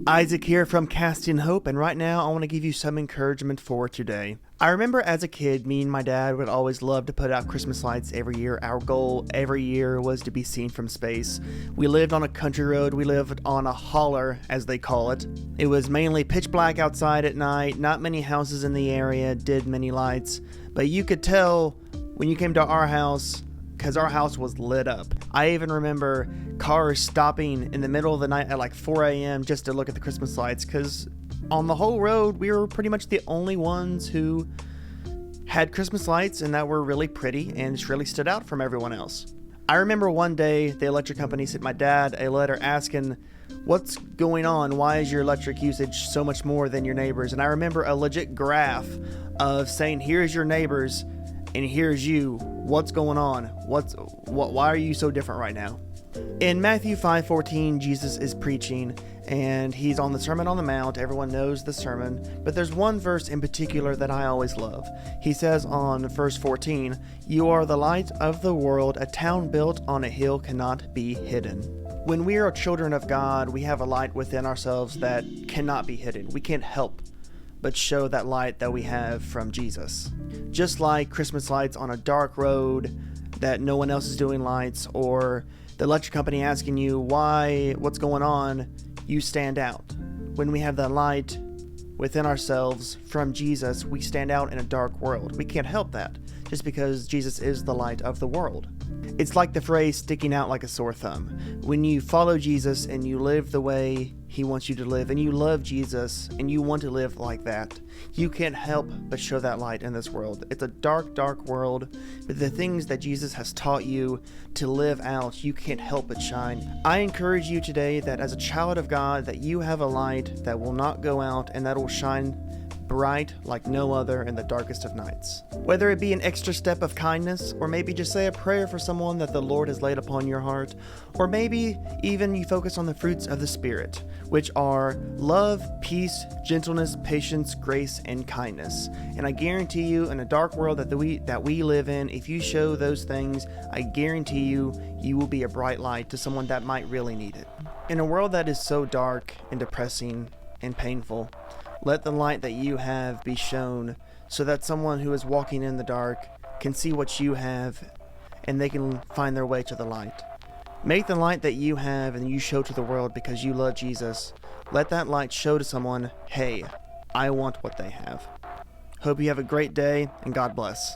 Isaac here from Casting Hope, and right now I want to give you some encouragement for today. I remember as a kid, me and my dad would always love to put out Christmas lights every year. Our goal every year was to be seen from space. We lived on a country road. We lived on a holler, as they call it. It was mainly pitch black outside at night. Not many houses in the area did many lights, but you could tell when you came to our house because our house was lit up. I even remember cars stopping in the middle of the night at like 4 a.m. just to look at the Christmas lights, because on the whole road, we were pretty much the only ones who had Christmas lights and that were really pretty and just really stood out from everyone else. I remember one day the electric company sent my dad a letter asking, "What's going on? Why is your electric usage so much more than your neighbors?" And I remember a legit graph of saying, here's your neighbors and here's you. What's going on? Why are you so different right now? In Matthew 5:14, Jesus is preaching, and he's on the Sermon on the Mount. Everyone knows the sermon, but there's one verse in particular that I always love. He says on verse 14, "You are the light of the world. A town built on a hill cannot be hidden." When we are children of God, we have a light within ourselves that cannot be hidden. We can't help but show that light that we have from Jesus. Just like Christmas lights on a dark road that no one else is doing lights, or the electric company asking you what's going on, you stand out. When we have that light within ourselves from Jesus, we stand out in a dark world. We can't help that just because Jesus is the light of the world. It's like the phrase sticking out like a sore thumb. When you follow Jesus and you live the way he wants you to live, and you love Jesus and you want to live like that, you can't help but show that light in this world. It's a dark, dark world, but the things that Jesus has taught you to live out, you can't help but shine. I encourage you today that as a child of God, that you have a light that will not go out and that will shine bright like no other in the darkest of nights. Whether it be an extra step of kindness, or maybe just say a prayer for someone that the Lord has laid upon your heart, or maybe even you focus on the fruits of the Spirit, which are love, peace, gentleness, patience, grace, and kindness. And I guarantee you, in a dark world that we live in, if you show those things, I guarantee you, you will be a bright light to someone that might really need it. In a world that is so dark and depressing and painful, let the light that you have be shown so that someone who is walking in the dark can see what you have and they can find their way to the light. Make the light that you have and you show to the world because you love Jesus. Let that light show to someone, hey, I want what they have. Hope you have a great day, and God bless.